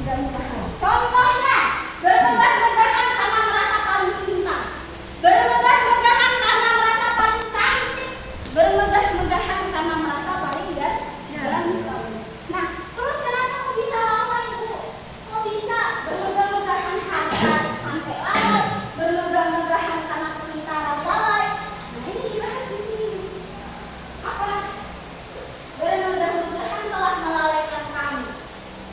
Mudah-mudahan. Contohnya, bermegah-megahan karena merasa paling pintar, bermegah-megahan karena merasa paling cantik, bermegah-megahan karena merasa paling ganteng. Nah, terus kenapa kok bisa lalai, Bu? Kok bisa bermegah-megahan harta sampai lalai, bermegah-megahan karena kepintaran lalai? Nah, ini dibahas di sini. Apa? Bermegah-megahan telah melalaikan kami.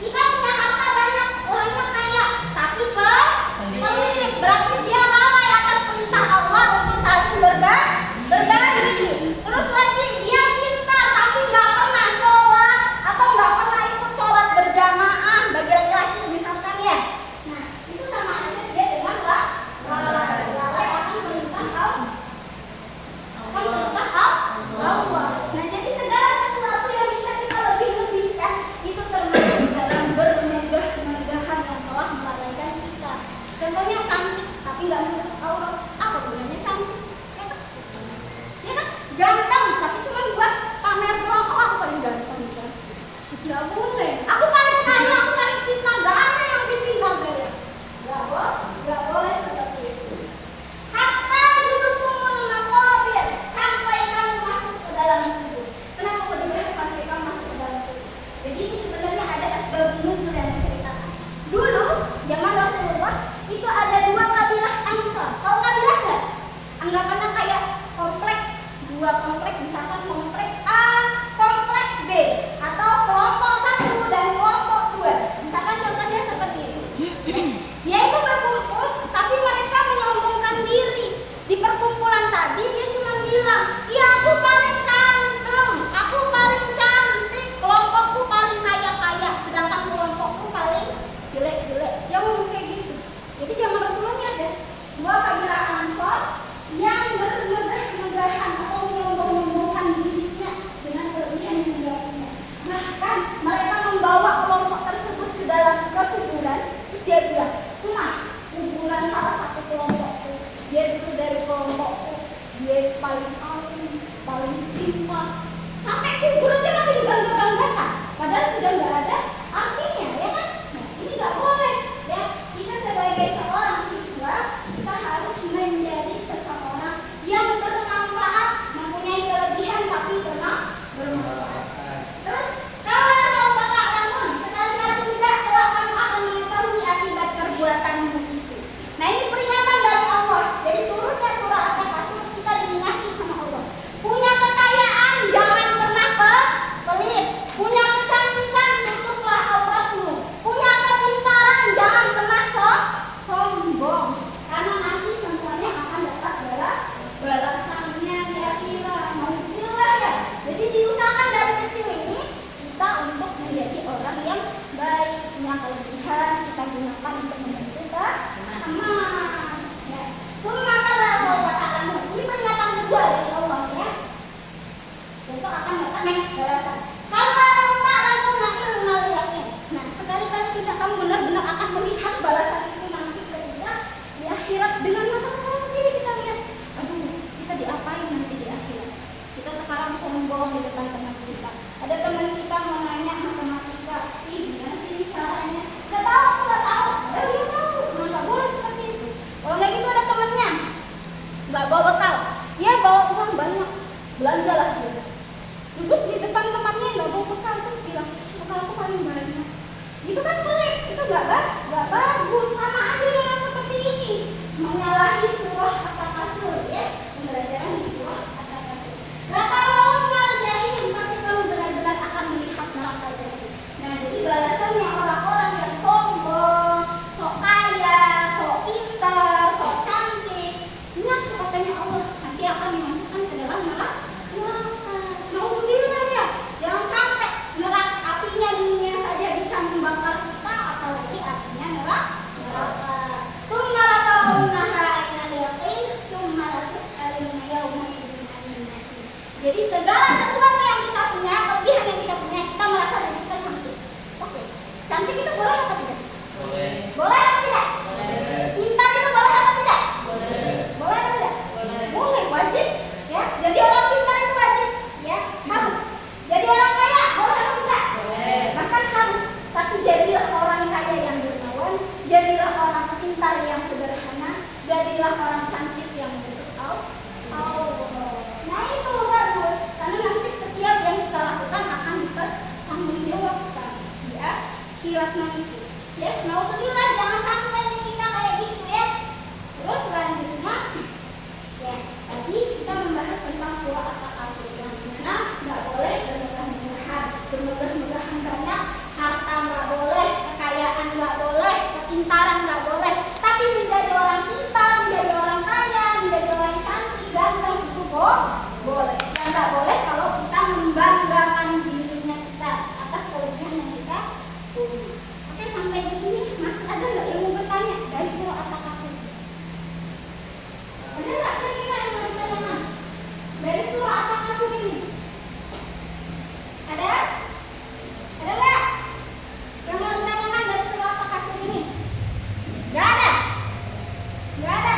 Kita punya harta banyak, orangnya kaya, tapi pelit. Berarti dia lalai atas perintah Allah untuk saling berbagi. Terus lagi dia pintar, tapi nggak pernah sholat atau nggak pernah ikut sholat berjamaah bagi laki-laki misalkan ya. Nah, itu sama aja dia dengan lalai akan perintah Allah. Nah, jadi segala sesuatu yang bisa kita lebih-lebihkan itu termasuk dalam bermegah-megahan yang telah melalaikan kita. Contohnya cantik tapi nggak menutup aurat, apa gunanya cantik? Ya kan? Ganteng tapi cuma buat pamer doang. Oh, aku paling ganteng guys. Nggak boleh. Aku paling kaya, aku paling pintar. Nggak ada yang lebih pintar dari aku. Nggak boleh seperti itu. Hatta zurtumul maqabir, sampai kamu masuk ke dalam kubur. Kenapa kok dibahas sampai kamu masuk ke dalam kubur? Jadi ini sebenarnya ada asbabun nuzul yang menceritakan. Dulu zaman Rasulullah itu ada dua kabilah Ansar. Tahu kabilah nggak? Anggapannya kayak komplek, dua komplek, misalkan komplek A, komplek B, atau kelompok 1 dan kelompok 2. Misalkan contohnya seperti itu. Dia itu berkumpul, tapi mereka menyombongkan diri. Di perkumpulan tadi dia cuma bilang, "Ya aku paling ganteng, aku paling cantik, kelompokku paling kaya-kaya, sedangkan kelompokku paling jelek-jelek." Dia ngomong kayak gitu. Jadi zaman Rasulullah ada dua kabilah Ansor yang bermegah-megahan atau menyombong-nyombongkan dirinya dengan kelebihan yang dia punya. Bahkan mereka membawa kelompok tersebut ke dalam kuburan. Terus dia bilang, "Nah, kuburan salah satu kelompokku, dia dulu dari kelompokku, dia paling alim, paling pintar." Sampai kubur aja masih dibangga-banggakan, padahal sudah nggak ada artinya, ya kan? Nah, ini nggak boleh, ya. Kita sebagai seorang siswa, kita harus menjadi seseorang yang bermanfaat, mempunyai kelebihan tapi bermanfaat. Terus, kalau sobat ta'lamun, sekali-kali tidak kelak kamu akan mengetahui akibat perbuatanmu itu. Nah, ini peringatan dari Allah. Jadi turunnya surah At-Takasur, kita diingati sama Allah. Punya kekayaan, jangan pernah pelit. Punya kecantikan, tutuplah auratmu. Punya kepintaran, jangan pernah sombong. Karena nanti semuanya akan dapat balasannya di akhirat. Alhamdulillah ya. Jadi diusahakan dari kecil ini kita untuk menjadi orang yang baik, punya kelebihan, kita gunakan untuk membentuk aman. Ya. Maka sobat ta'lamun, ini peringatan kedua dari Allah ya. Besok akan dapat balasan. Kalau ta'lamun ilmal yaqin. Nah, sekali-kali tidak kamu benar-benar akan melihat balasan itu nanti ketika di akhirat dengan mata kepala sendiri kita lihat. Aduh, kita diapain nanti di akhirat? Kita sekarang sombong di depan teman kita. Ada teman kita mau nanya matematika, gimana sih caranya? Nggak tahu. Dia tahu. Nggak boleh seperti itu. Kalau nggak gitu ada temannya, nggak bawa bekal, dia bawa uang banyak, belanjalah dia. Duduk di depan temannya yang nggak bawa bekal terus bilang, "Bekalku paling banyak." Itu kan pelik, itu nggak bagus. Sama aja dengan seperti ini, menyalahi surah At-Takasur ya, pembelajaran di surah At-Takasur. Latarawunnal jahim, pasti kamu benar-benar akan melihat neraka jahim. Nah, jadi balasannya orang-orang yang sombong, sok kaya, sok pintar, sok cantik, ingat katanya Allah, nanti akan dimasukkan ke dalam neraka. Naudzubillah ya, jangan sampai neraka apinya dunia saja bisa membakar kita, apalagi apinya neraka. Tsumma latarawunnaha ainal yaqin, tsumma latus'alunna yawma idzin 'anil na'im. Jadi segala sesuatu yang kita punya, kelebihan yang kita punya, kita merasa diri kita cantik. Oke. Jadilah orang pintar yang sederhana, jadilah orang cantik yang bertahu. Nah itu bagus, karena nanti setiap yang kita lakukan akan dipertanggungjawabkan di akhirat nanti. Ya, naudzubillah, jangan sampai nih kita kayak gitu ya. Terus selanjutnya, ya tadi kita membahas tentang surah At-Takasur yang dimana nggak boleh bermegah-megahan banyak, harta nggak boleh, kekayaan nggak boleh, kepintaran nggak boleh, tapi menjadi orang pintar, menjadi orang kaya, menjadi orang cantik, ganteng itu boleh. Dan nggak boleh kalau kita membanggakan dirinya kita atas kelebihan yang kita punya. Oke, sampai di sini masih ada nggak yang mau bertanya dari surah At-Takasur? Ada nggak kira-kira yang mau ditanyakan dari surah At-Takasur ini? Ada? Ada nggak yang mau ditanyakan dari surah At-Takasur ini? Nggak ada? Nggak ada?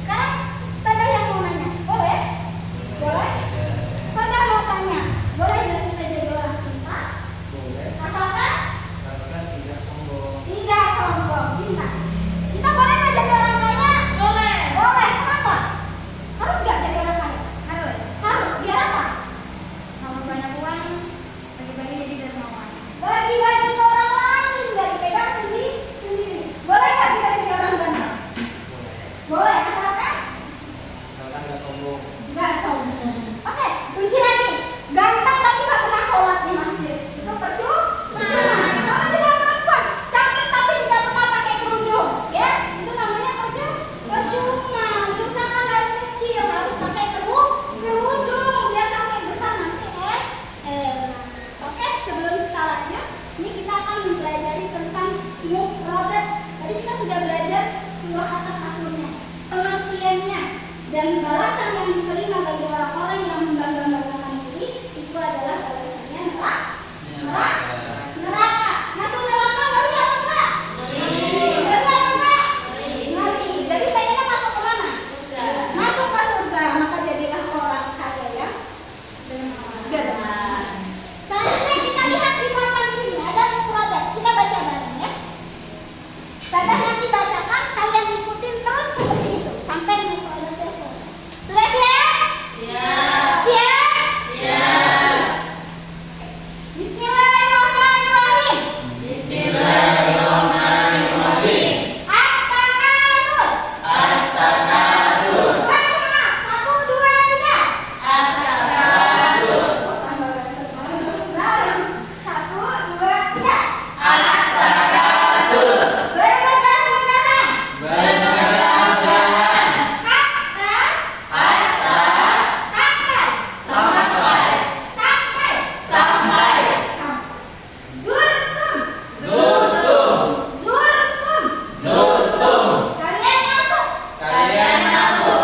Sekarang Ustazah yang mau nanya, boleh? Boleh? Ustazah mau tanya, boleh nggak kita jadi orang pintar? Boleh. Asalkan Tidak sombong. tidak sombong, pintar. Kita boleh nggak jadi orang kaya? Boleh. Boleh. Kenapa? Harus nggak jadi orang kaya? Harus. Harus. Biar apa? Kalau banyak uang, bagi-bagi jadi dermawan. Bagi-bagi ke orang lain, nggak dipegang sendiri. Boleh nggak kita jadi orang ganteng? Boleh. Boleh. Asalkan Asalkan nggak sombong. nggak sombong. Oke, kunci lagi. Ganteng tapi nggak pernah sholat di masjid. Itu percuma. Sama juga perempuan. Cantik tapi tidak pernah pakai kerudung. Ya, itu namanya percuma. Diusahakan dari kecil harus pakai kerudung biar sampai besar nanti Oke, sebelum kita lanjut, ini kita akan mempelajari tentang mufradat. Tadi kita sudah belajar surah At-Takasurnya, pengertiannya, dan balasan yang diterima bagi orang-orang yang membangga-banggakan diri itu adalah balasannya neraka. Masuk neraka ngeri apa enggak? Ngeri apa enggak? Ngeri. Jadi pengennya masuk ke mana? Masuk ke surga. Maka jadilah orang kaya yang dermawan. Selanjutnya kita lihat di papan sini ada mufradat. Kita baca bareng ya. Saya nanti bacakan, kalian ikutin terus seperti itu sampai mufradatnya selesai. Sudah siap? Siap. Siap? Siap. Oke. Bismillahirrahmanirrahim. Bismillahirrahmanirrahim. At-Takasur. At-Takasur. Bersama. 1, 2, 3. At-Takasur. Bareng. 1, 2, 3. At-Takasur. Bermegah-megahan. Bermegah-megahan. Hatta Sampai. sampai. Zurtum. Kalian masuk. Kalian masuk.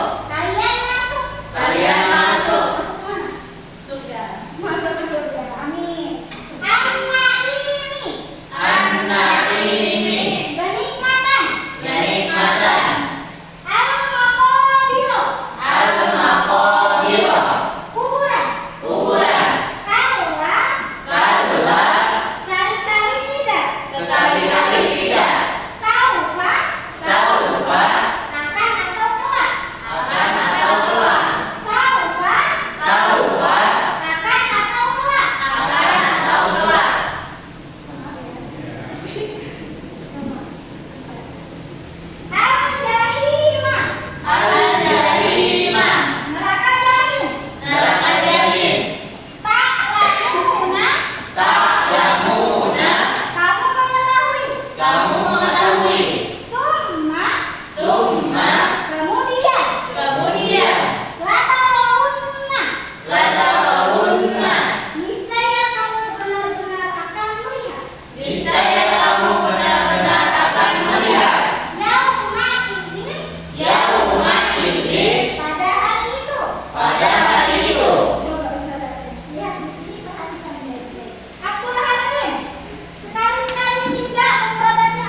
Masuk mana? Sudah. Masuk ke surga. Amin. Anak ini. Kenikmatan. Al-Maqadiru. Al-Maqadiru. Kuburan. Kalla. Sekali-kali tidak. Saufa. Saufa. Akan atau kelak. Saufa. Saufa. Akan atau kelak. Al-Jahimah. Al-Jahimah. Neraka jahim. Ta'lamuna. Ta'lamuna. Kamu mengetahui. Summa. Kemudian. Latarawunna. Niscaya kamu benar-benar akan melihat. Yauma idin. Pada hari itu. Coba Ustazah lihat di sini, perhatikan baik-baik. Abdul Halim. Sekali-sekali tidak, mufradatnya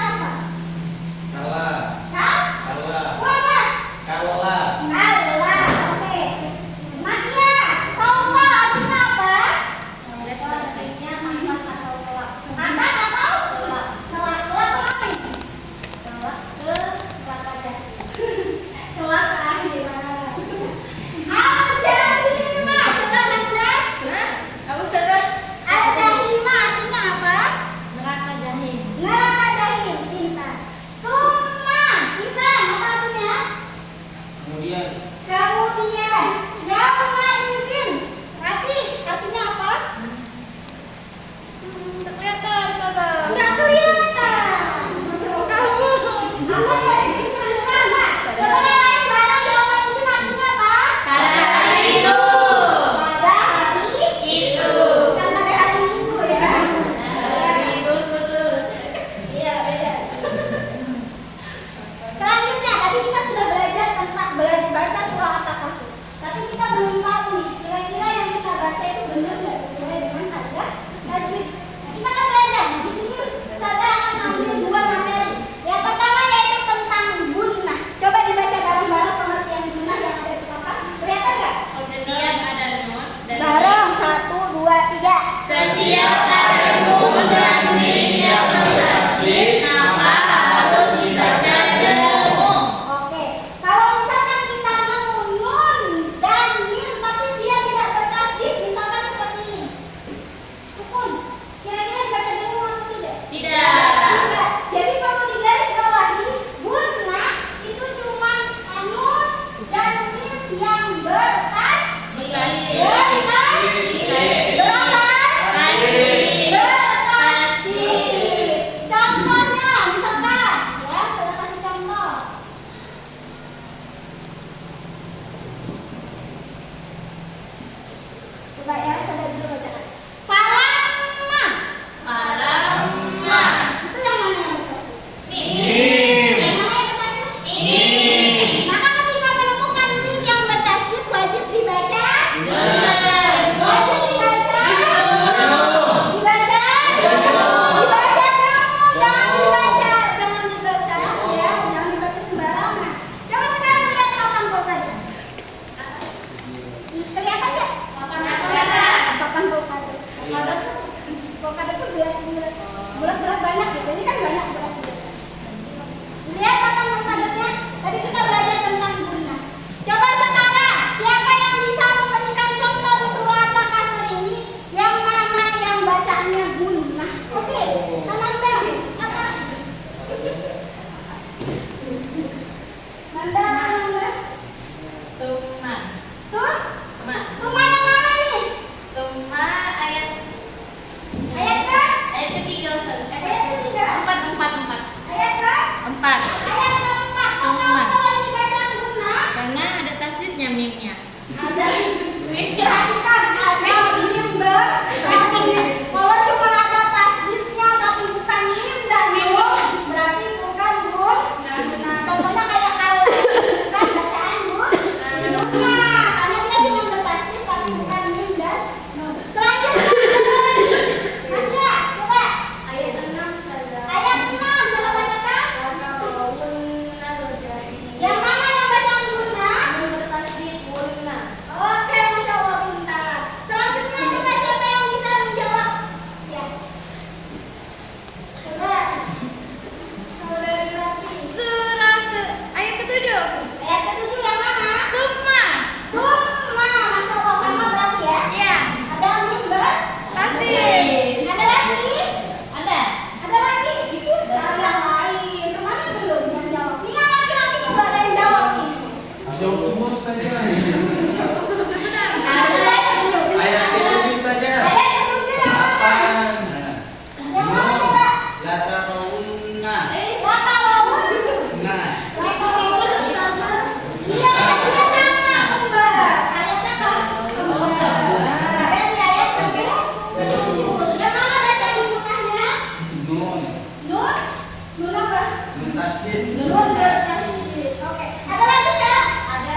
Nun apa? Nun tasdid. Nun bertasydid. Oke. Ada lagi nggak? Ada.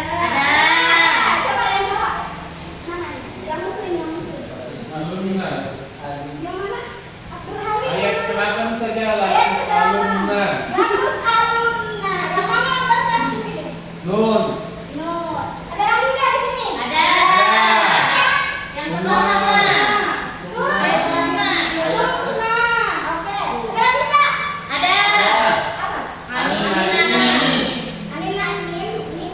Coba yang jawab. Mana? Yang muslim, yang muslim. Alumna. Yang mana? Abdul Halim. Ayat ke-8 saja lah. Ayat ke-8. Alumna. Bagus alumna. Yang mana yang bertasydid ini? Nun. Nun. Ada lagi nggak di sini? Ada. Yang pertama. Alumna. Oke. Ada lagi nggak? Ada. Apa? Alina ini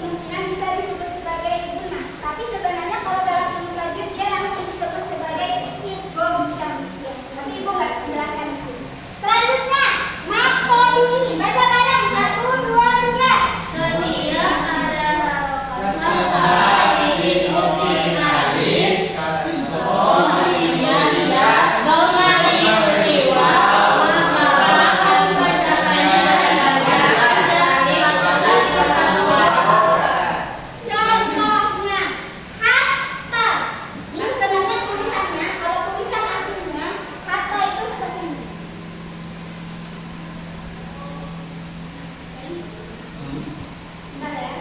kemungkinan bisa disebut sebagai guna, tapi sebenarnya kalau dalam ilmu tajwid dia langsung disebut sebagai idgham syamsiyah. Tapi ibu nggak menjelaskan di sini. Selanjutnya, matodi. Baca bareng 1, 2, 3. Setiap ada Contohnya, hatta. Ini sebenarnya tulisannya, kalau tulisan aslinya, hatta itu seperti ini. Bentar ya.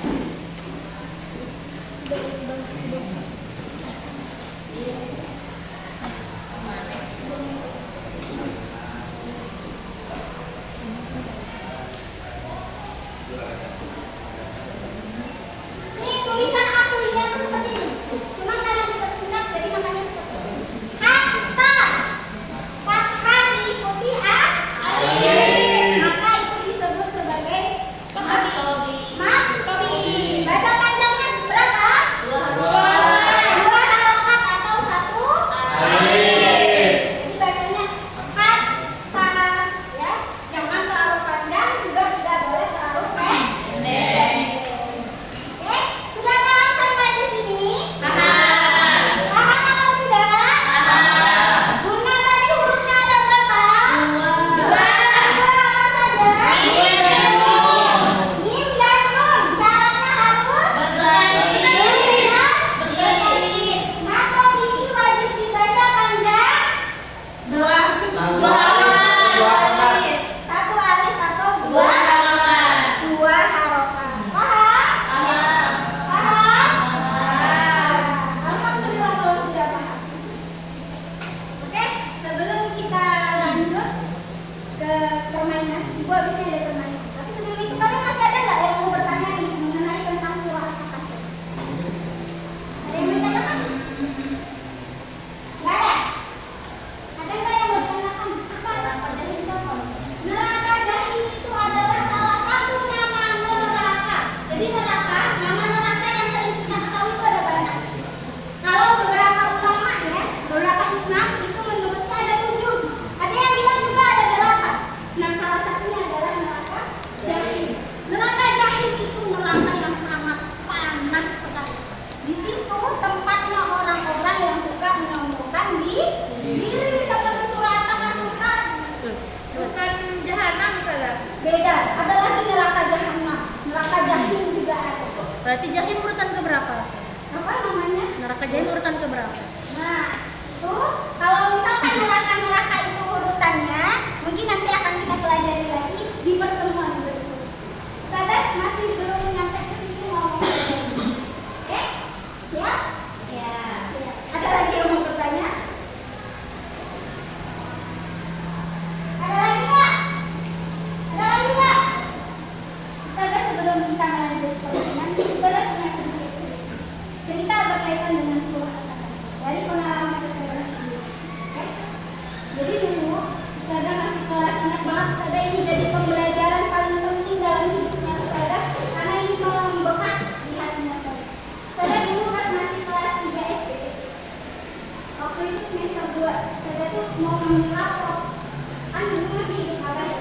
Ini tulisan aslinya tuh seperti ini. Cuma karena dipersingkat jadi namanya seperti ini. Hatta. Fathah diikuti alif. Maka itu disebut sebagai matobi. Baca panjangnya berapa? Dua harokat atau satu alif. Jadi bacanya hatta ya. Jangan terlalu panjang juga tidak boleh terlalu pendek. Oke, sudah paham sampai di sini? Paham atau tidak? Guna tadi hurufnya ada berapa? Dua apa saja? Mim dan nun. Syaratnya harus bertasydid. Matobi wajib dibaca panjang. Satu alif atau dua harokat. Paham? Paham? Alhamdulillah kalau sudah paham. Oke, sebelum kita lanjut ke permainan, ibu habisnya ada permainan. Tapi sebelum itu kalian masih ada nggak yang mau bertanya nih mengenai tentang surah Al-Kasr? Ada yang mau ditanyakan? Nggak ada? Ada nggak yang mau ditanyakan? Apa? Neraka jahim itu adalah salah satu nama neraka. Jadi neraka, nama neraka yang sering kita ketahui itu ada banyak. Kalau beberapa ulama ya, beberapa imam itu menurutnya ada 7. Ada yang bilang juga ada 8. Nah, salah satunya adalah neraka jahim. Neraka jahim itu neraka yang sangat panas sekali. Di situ tempatnya orang-orang yang suka menyombongkan diri seperti surah At-Takasur tadi. bukan jahanam Ustazah. Beda, ada lagi neraka jahanam, neraka jahim juga ada. Berarti jahim urutan keberapa Ustazah? Apa namanya? Neraka jahim urutan keberapa? Nah, itu kalau misalkan neraka-neraka itu urutannya, mungkin nanti akan kita pelajari lagi di pertemuan berikutnya. Ustazah masih belum nyampe ke sini ngomong. Oke? Siap? Ya. Siap. Ada lagi yang mau bertanya? Ada lagi nggak? Ada lagi nggak? Ustazah sebelum kita melanjut permainan, Ustazah punya sedikit cerita berkaitan dengan surah Al-Kasr dari pengalaman Ustazah sendiri. Oke? Jadi dulu Ustazah masih kelas, ingat banget Ustazah ini jadi pembelajaran paling penting dalam hidupnya Ustazah karena ini membekas di hatinya Ustazah. Ustazah dulu pas masih kelas 3 SD. Waktu itu semester 2, Ustazah tuh mau ngambil rapor. Kan dulu masih hidup kakak ya.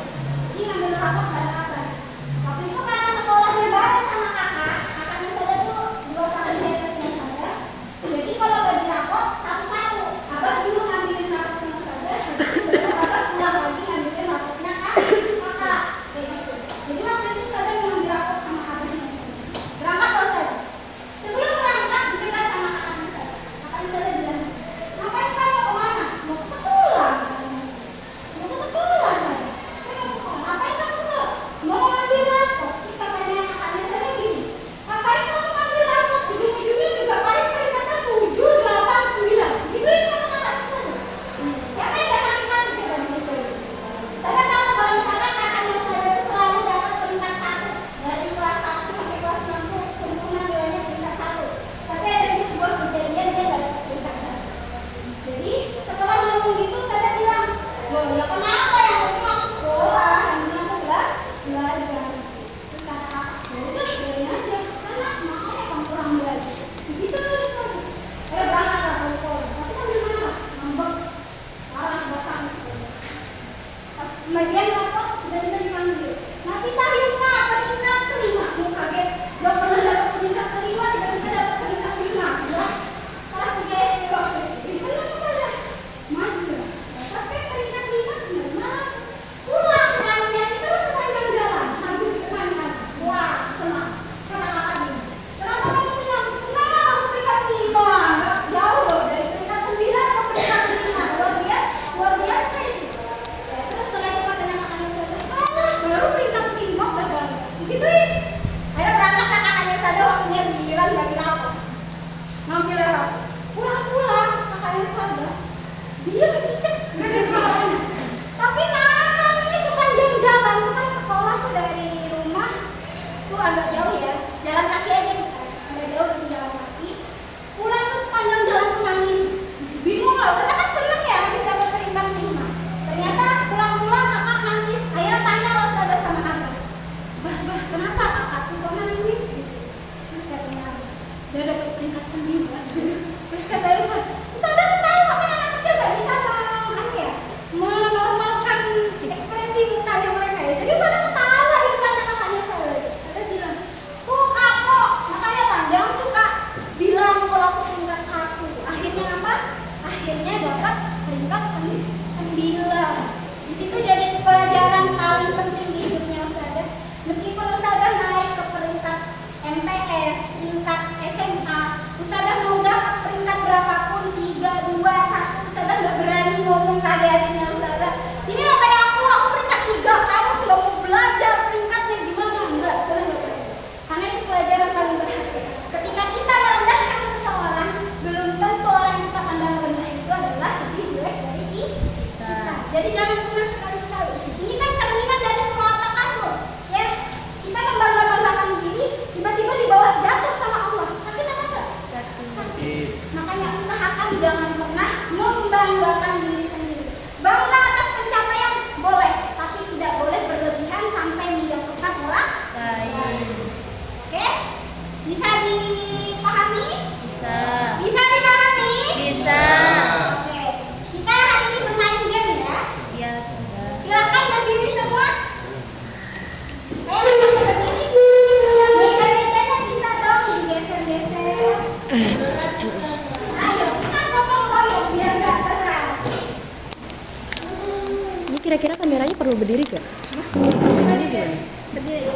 Jadi ngambil rapor bareng kakak. Waktu itu karena sekolahnya bareng sama kakaknya Ustazah tuh 2 tahun di atasnya Ustazah. Jadi kalau itu agak jauh ya, jalan kaki aja kita, agak jauh dari jalan kaki. Pulang tuh sepanjang jalan tuh nangis, bingung lah. Saya kan seneng ya habis dapat peringkat 5. Ternyata pulang-pulang kakak nangis. Akhirnya tanya lah saya sama abah, bah kenapa kakak tuh kok nangis? Gitu. Terus katanya abah, dia dapat peringkat 9. Terus kata Ustaz udah ketawa kan anak kecil gak bisa menormalkan ekspresi mukanya mereka ya. Jadi Ustaz ketawa di depan kakaknya saya. Saya bilang, tuh kapok, makanya Bang jangan suka bilang kalau aku peringkat 1. Akhirnya apa? Akhirnya dapat peringkat 9. Di situ jadi pelajaran paling penting di hidupnya Ustazah. Meskipun Ustazah naik ke peringkat MTS, tingkat SMA, Ustazah mau dapat peringkat berapapun 3, 2, 1, Ustazah nggak berani ngomong ke adik-adiknya Ustazah. Ini loh kayak aku peringkat 3, kamu nggak mau belajar peringkatnya gimana? Enggak, Ustazah nggak berani. Karena itu pelajaran paling berharga. Ketika kita merendahkan seseorang, belum tentu orang yang kita pandang rendah itu adalah lebih jelek dari kita. Jadi jangan pernah sekali-sekali. Ini kan cerminan dari surah At-Takasur, ya. Kita membangga-banggakan diri, tiba-tiba di bawah jatuh sama Allah. Sakit apa enggak? Sakit. Makanya usahakan jangan pernah membanggakan diri sendiri. Bangga atas pencapaian boleh, tapi tidak boleh berlebihan sampai menjatuhkan orang lain. Oke? Bisa dipahami? Bisa. Bisa dipahami? Bisa. Oke. Kita hari ini bermain game ya. Iya, sudah. Silakan berdiri semua. Ayo kita berdiri. Meja-mejanya bisa dong digeser-geser. Ayo kita gotong royong biar nggak berat. Ini kira-kira kameranya perlu berdiri gak? Berdiri.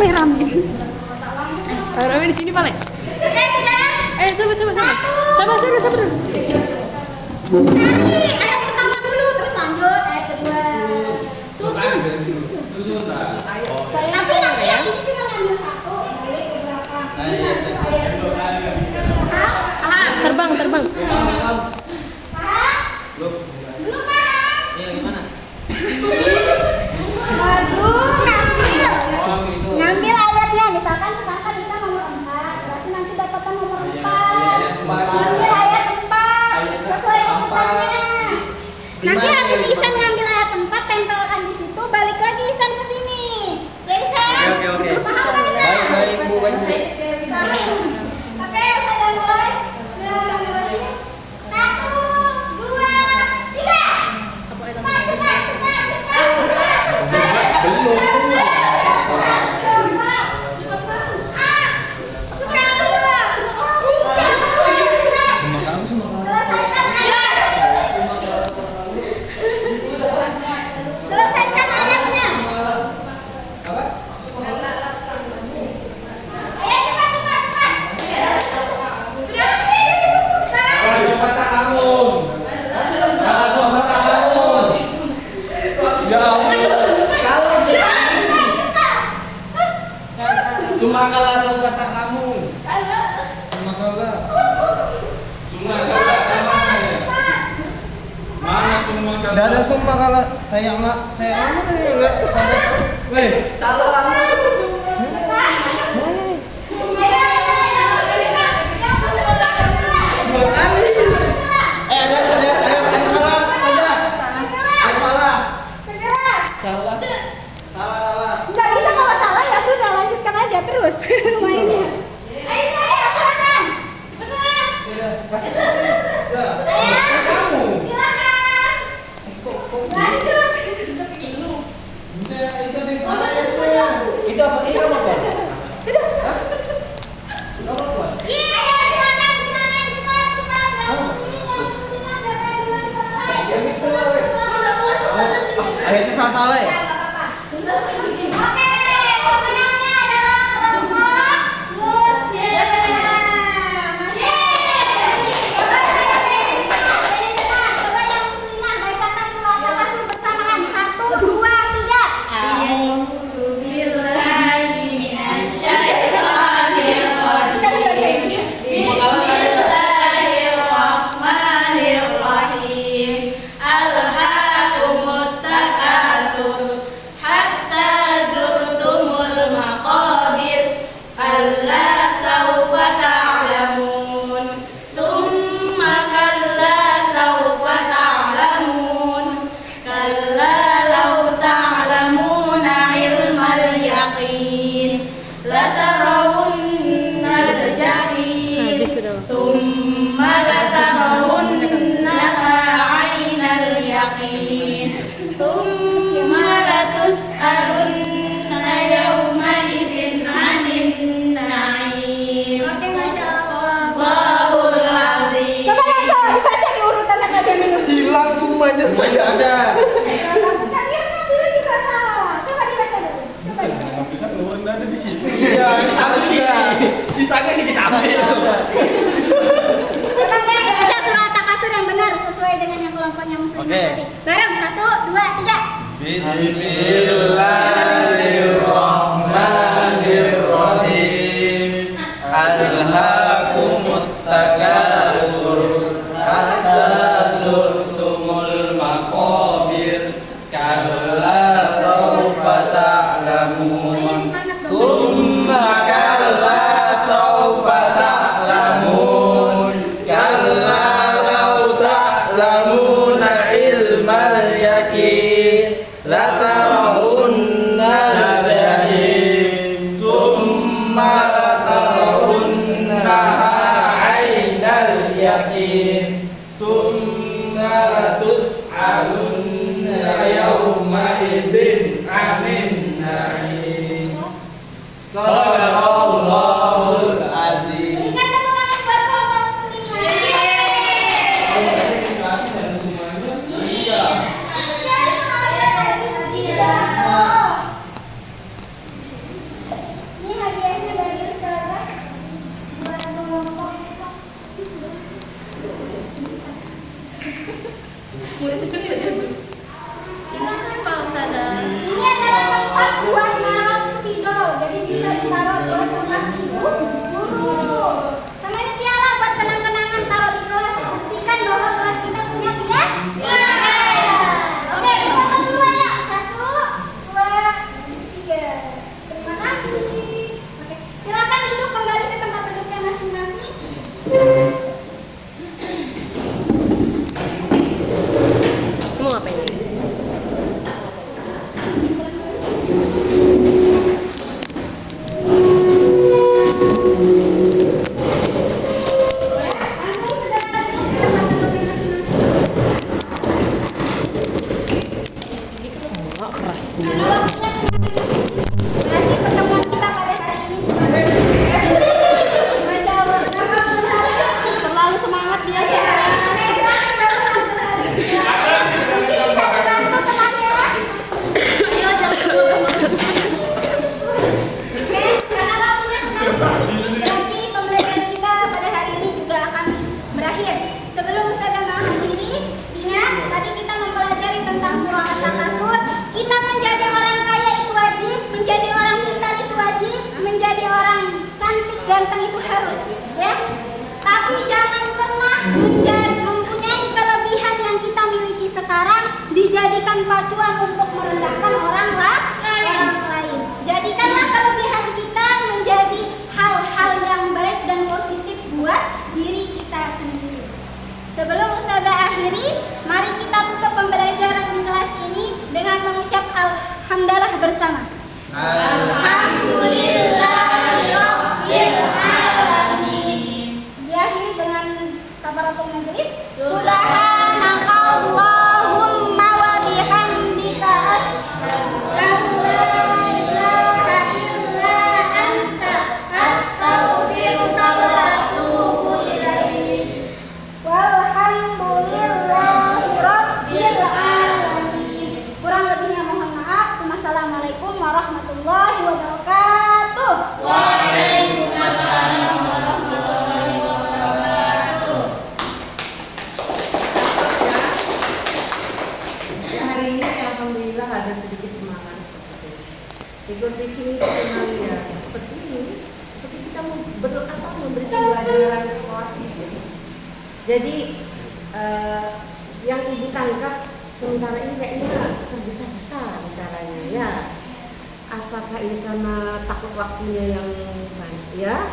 rame-rame. Rame di sini paling. Oke, sudah. Sabar. Cari ayat pertama dulu, terus lanjut ayat kedua. Susun. Tapi nanti yang ini cuma ngambil satu, balik ke belakang. Ini masuk ayat kedua. Paham? Terbang. Paham? Belum paham? Waduh, ngambil ayatnya. Misalkan sekarang bisa nomor 4, berarti nanti dapatkan nomor 4. Ngambil ayat 4 sesuai urutannya. Nanti habis Isan ngambil ayat 4, tempelkan di situ, balik lagi Isan ke sini. Ya Isan? Oke. Paham kan Isan? Baik, Bu. Oke, Ustaz udah mulai. Bismillahirrahmanirrahim. 1, 2, 3. Cepat. Selesaikan ayatnya. Ayo cepat. Sudah? Sumakala saukata kamu. Mana semua kata? Enggak ada sumakala. Saya enggak salah kamu. Dua kali. Ada salah. Salah. Nggak bisa kalau salah ya sudah lanjutkan aja terus mainnya. Ayo silakan. Kasih kamu. Silakan. Lanjut. Itu apa? Ini apa? Sudah. Apa? Iya, silakan cepat. Yang muslimah siapa yang duluan selesai? Ayatnya salah ya? Oke, pemenangnya adalah kelompok muslimah. Coba yang muslimah bacakan surah Al-Kasr bersamaan. 1, 2, 3. Bismillahirrahmanirrahim. Alhaakumut takatsur hatta zurtumul maqabir. Kalla sawfa ta'lamun. Tsumma kalla sawfa ta'lamun. Kalla law ta'lamuna ilmal yaqin. Latarawunnal jahim. Tsumma latarawunnaha 'ainal yaqin. Tsumma latus'alunna yawma idzin 'anin na'im. Oke, Masya Allah. Wallahul 'azim. Coba yang cowok dibaca di urutan akademi. Hilang semuanya saja ada. Tapi kalian kan dulu juga salah. Coba dibaca dulu. Coba. Bisa keluarin aja di situ. Iya, salah juga. Sisanya nih kita ambil. Coba deh baca surah At-Takasur yang benar sesuai dengan yang kelompoknya muslimah Oke. tadi. Bareng 1, 2, 3. Bismillahirrahmanirrahim. Alhaakumut takatsur hatta zurtumul maqabir. Kalla sawfa ta'lamun. Tsumma kalla sawfa ta'lamun. Kalla law ta'lamuna ilmal yaqin. Latarawunnal jahim. Summa latarawunnaha 'ainal yaqin. Summa latus'alunna yawma idzin 'anin na'im. Shadaqallahul azim. Berikan tepuk tangan buat kelompok muslimah. Iya. taruh buat tempat tidur guru. Sama ini piala buat kenang-kenangan taruh di kelas. Buktikan bahwa kelas kita punya piala. Oke, foto dulu ya. 1, 2, 3. Terima kasih. Oke, silakan duduk kembali ke tempat duduknya masing-masing. Mau ngapain? Langsung segera duduk ke tempat duduknya masing-masing. Wah, kerasnya. Karena waktunya berarti pertemuan kita pada hari ini sebagai Masya Allah, terlalu semangat dia sekarang. Mungkin bisa dibantu temannya. Ayo jangan dulu teman. Oke, karena waktunya semakin sedikit, berarti pembelajaran kita pada hari ini juga akan berakhir. Sebelum Ustazah mengakhiri, ingat tadi kita mempelajari tentang surah At-Takasur. Kita menjadi orang kaya itu wajib, menjadi orang pintar itu wajib, menjadi orang cantik ganteng itu harus, ya. Tapi jangan pernah mempunyai kelebihan yang kita miliki sekarang dijadikan pacuan untuk merendahkan orang lain. Jadikanlah kelebihan kita menjadi hal-hal yang baik dan positif buat diri kita sendiri. Sebelum Ustazah akhiri, mari kita tutup pembelajaran di kelas ini dengan mengucap alhamdulillah bersama. Alhamdulillahirabbil alamin. Diakhiri dengan kafaratul majelis. Subhanakallahumma wa bihamdika asyhadu an la ilaha illa anta astaghfiruka wa atubu ilaik. Walhamdulillahirabbil alamin. Kurang lebihnya mohon maaf. Wassalamualaikum warahmatullahi wabarakatuh. Waalaikumsalam warahmatullahi wabarakatuh. Ya, hari ini alhamdulillah ada sedikit semangat seperti ini. Ikut teaching itu memang ya seperti ini, seperti kita memberikan pelajaran kelas itu. Jadi yang ibu tangkap sementara ini kayaknya tergesa-gesa bicaranya ya. Apakah ini karena takut waktunya yang banyak ya?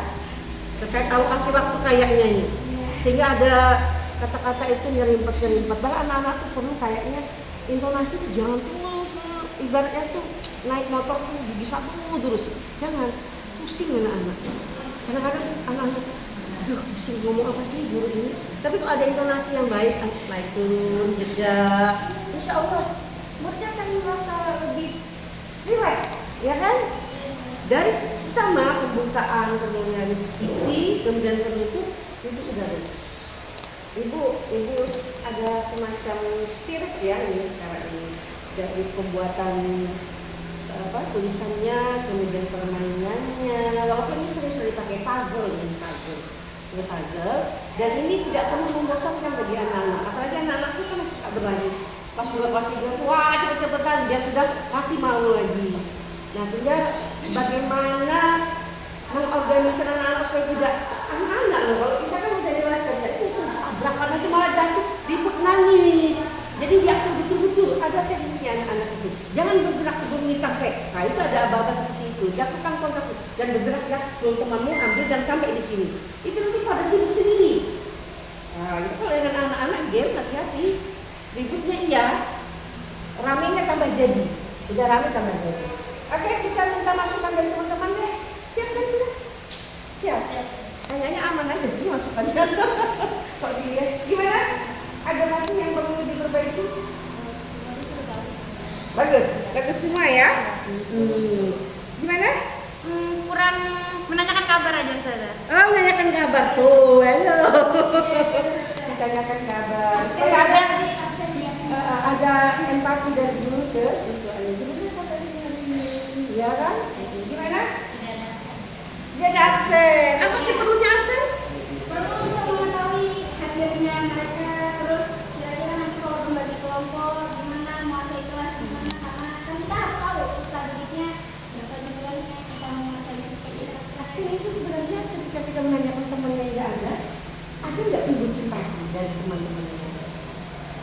Terkait tahu kasih waktu kayaknya ini, sehingga ada kata-kata itu nyerimpet. Bahkan anak-anak tuh perlu kayaknya intonasi tuh jangan terus, ibaratnya tuh naik motor tuh bisa terus, jangan pusing anak-anak. Kadang-kadang anak-anak, aduh pusing ngomong apa sih guru ini. Tapi kalau ada intonasi yang baik, naik turun, jeda, insya Allah muridnya akan merasa lebih rileks, ya kan? Dari pertama pembukaan, kemudian isi, kemudian penutup itu sudah ada. Ibu ada semacam spirit ya ini sekarang ini dari pembuatan tulisannya, kemudian permainannya. Walaupun ini sering dipakai puzzle, dan ini tidak pernah membosankan bagi anak-anak. Apalagi anak-anak itu kan masih suka berlanjut. Pas 2, pas 3 tuh wah cepet-cepetan dia sudah masih mau lagi. Nah, tinggal bagaimana mengorganisir anak-anak supaya tidak anak-anak loh. Kalau kita kan udah dewasa, jadi itu tabrakan itu malah jatuh, ribut nangis. Jadi diatur betul-betul, ada tekniknya anak-anak itu. Jangan bergerak sebelum ini sampai. Nah, itu ada aba-aba seperti itu. Lakukan kontak dan bergerak ya, teman-temanmu ambil dan sampai di sini. Itu nanti pada sibuk sendiri. Nah, itu kalau dengan anak-anak game hati-hati. Ributnya iya, ramenya tambah jadi. Udah rame tambah jadi. Oke, kita minta masukan dari teman-teman deh. Siap kan sudah? Siap. Kayaknya aman aja sih masukannya. Kok dilihat gimana? Ada masih yang perlu diperbaiki? Bagus semua ya. Gimana? Kurang menanyakan kabar aja Ustazah. Oh, menanyakan kabar tuh. Halo. Menanyakan kabar. Supaya ada empati dari guru ke siswanya. Gimana kabarnya hari ini? Ya kan? Gimana? Dia ada absen. Apa sih perlunya absen? Perlu untuk mengetahui hadirnya mereka, terus kira-kira nanti kalau membagi kelompok gimana, menguasai kelas gimana, karena kan kita harus tahu stabilitasnya berapa jumlahnya, kita menguasainya seperti dosen itu sebenarnya ketika kita menanyakan temannya yang ada nggak tumbuh simpati dari teman-temannya?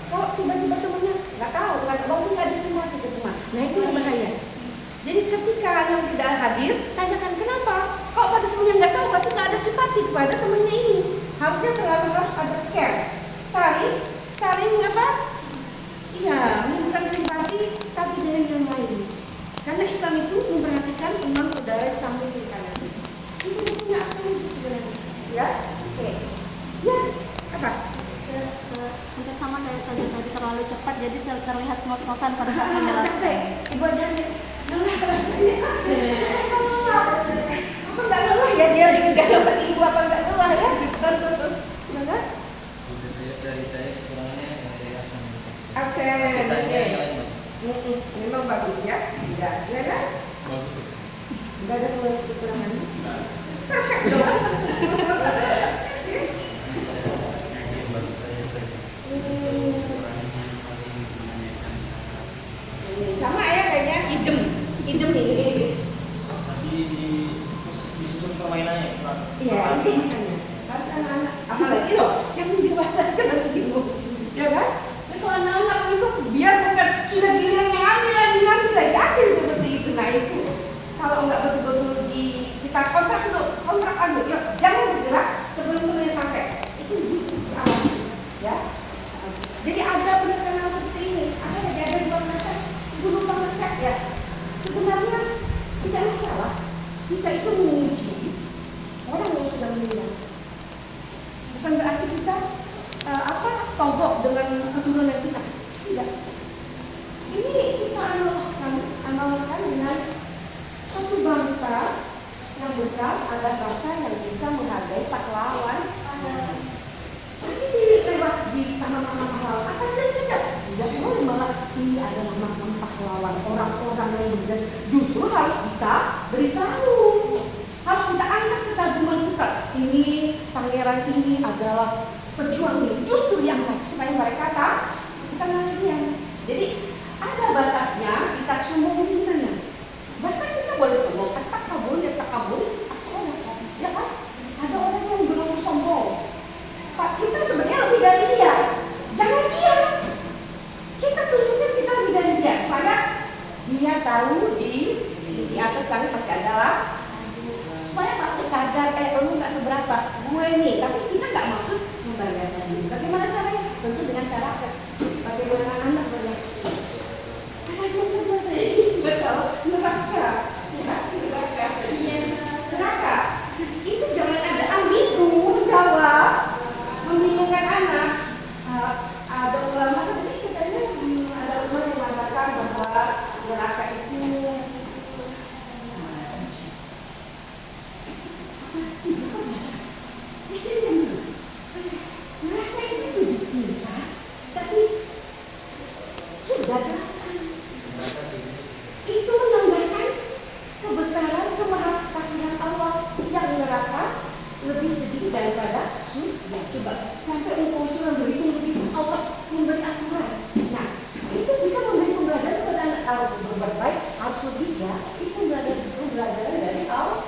Kalau tiba-tiba temannya nggak tahu, nggak ada simpati ke teman, nah itu yang bahaya. Jadi ketika yang tidak hadir, tanyakan kenapa? Kok pada semuanya nggak tahu, berarti nggak ada simpati kepada temannya ini. Harus ada care, saling apa? Iya, menunjukkan simpati satu dengan yang lain. Karena Islam itu memperhatikan teman saudara di samping kita. Itu punya apa itu sebenarnya? Ya, oke. Ya, apa? Hampir sama kayak Ustazah tadi, terlalu cepat jadi terlihat ngos-ngosan pada saat menjelaskan. Ibu aja lelah rasanya. Sama. Apa nggak lelah ya dia nggak dapat ibu apa nggak lelah ya? Gimana? Dari saya kekurangannya dari Absen. Sisanya yang lain Memang bagus ya? Tidak, ya kan? Bagus. Nggak ada kekurangan. Perfect dong. Sama ya kayaknya idem nih. Tapi disusun permainannya kurang. Iya, itu makanya harus anak-anak, apalagi loh yang dewasa aja masih bingung, ya kan? Jadi kalau anak-anak itu biar bukan sudah giliran yang ambil lagi seperti itu. Nah itu kalau nggak betul-betul kita kontrak anu, ya jangan bergerak sebelum temannya sampai. Itu diawasi, ya. Jadi ada pendekatan seperti ini. Ada dua kata guru pengeset ya. Sebenarnya tidak masalah kita itu menguji orang yang sudah meninggal. Bukan berarti kita togok dengan keturunan kita. Tidak. Ini kita analogkan dengan suatu bangsa yang besar adalah bangsa yang bisa menghargai pahlawan. Ini lewat di taman-taman pahlawan. Apa yang saja? Tidak boleh malah ini ada nama pahlawan, orang-orang yang berjasa. Justru harus kita beritahu, harus kita angkat kekaguman kita. Ini pangeran ini adalah pejuang ini. Justru diangkat supaya mereka tahu bukan dia. Jadi ada batasnya kita sombong gimana? Bahkan kita boleh sombong, tak kabul, asal ya kan? Ada orang yang belum sombong. Pak, kita sebenarnya lebih dari dia. Jangan diam. Kita tunjukkan kita lebih dari dia supaya dia tahu di atas kami pasti adalah supaya Pak sadar lu nggak seberapa gue nih, tapi kita nggak maksud membayarkan ini. Bagaimana caranya? Tentu dengan cara bagaimana anak bereaksi. Karena dia bersama neraka. Neraka. Itu jangan ada ambigu jawab. Membingungkan anak. Ada ulama tadi katanya ada ulama yang mengatakan bahwa neraka itu neraka itu 7 tingkat, tapi sudah 8. Itu menambahkan kebesaran kemahapasihan Allah yang neraka lebih sedikit daripada surga. Coba sampai engkau sudah begitu Allah memberi aturan. Nah, itu bisa memberi pembelajaran kepada anak Allah berbuat baik harus lebih ya. Itu pembelajaran dari Allah.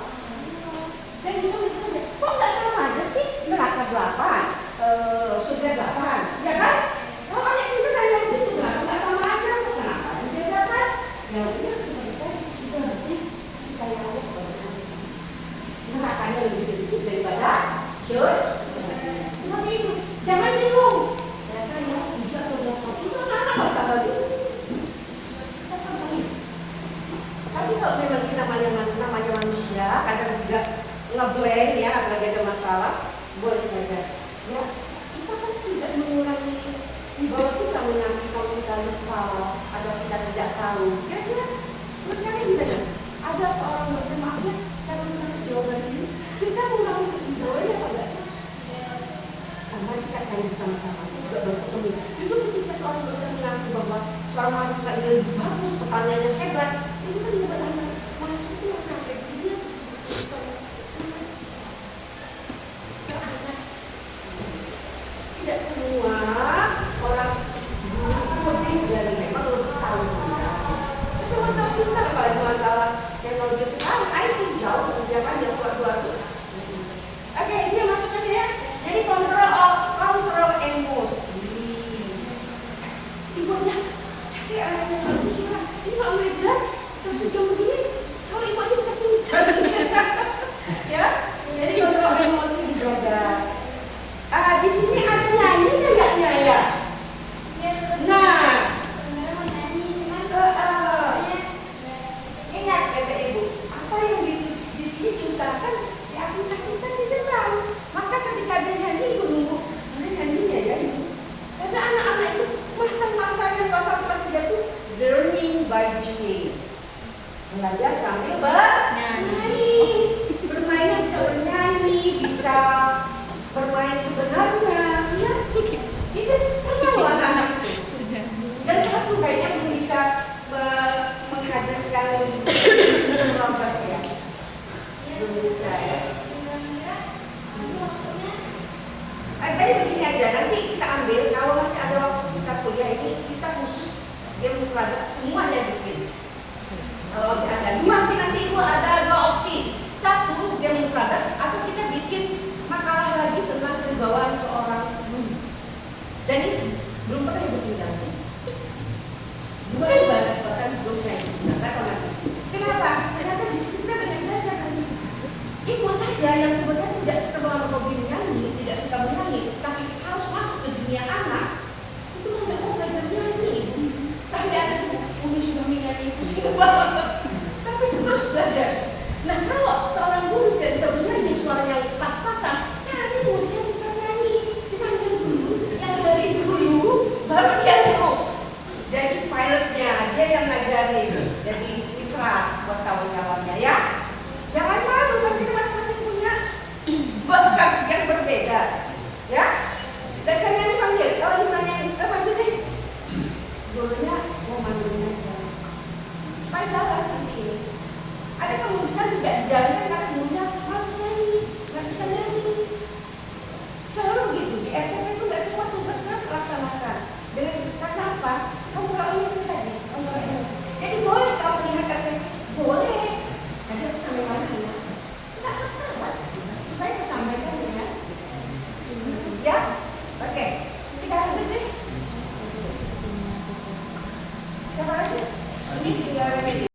Dan itu saja. Kok nggak sama aja sih neraka 8, surga 8, ya kan? Kalau ada yang kita tanya gitu, kenapa nggak sama aja? Kenapa dibedakan? Ya udah seperti itu berarti kasih sayang Allah kepada kita. Nerakanya lebih sedikit daripada surga. Seperti itu. Jangan bingung. Ternyata yang 7 atau 8 itu anak-anak bertambah dulu. Tapi kalau memang kita namanya manusia, kadang juga ngeblank ya, apalagi ada masalah, boleh saja. Ya, kita kan tidak mengurangi bahwa kita menyangka kalau kita lupa atau kita tidak tahu. Kira-kira berkali gimana? Ada seorang dosen, maaf ya, saya minta jawaban ini. Kita mengurangi jawabannya apa enggak sih? Karena kita cari sama-sama, saya juga baru ketemu. Justru ketika seorang dosen mengaku bahwa seorang mahasiswa ini lebih bagus, pertanyaan yang hebat, itu kan bukan anak mahasiswa itu masih sampai dia tidak semua orang lebih dari memang lebih tahu. Tapi masalah pintar, apalagi masalah teknologi sekarang, IT bisa ya. Kira-kira nanti waktunya Jadi begini aja, nanti kita ambil kalau masih ada waktu kita kuliah ini kita khusus game mufradat semuanya bikin. Kalau masih ada dua sih nanti Ibu ada dua opsi. Satu game mufradat atau kita bikin makalah lagi tentang kewibawaan seorang guru. Dan itu belum pernah Ibu tinggal sih. Dua bahas bahkan belum saya tinggal. Kenapa? Ternyata di sini kita banyak belajar kan. Ibu saja yang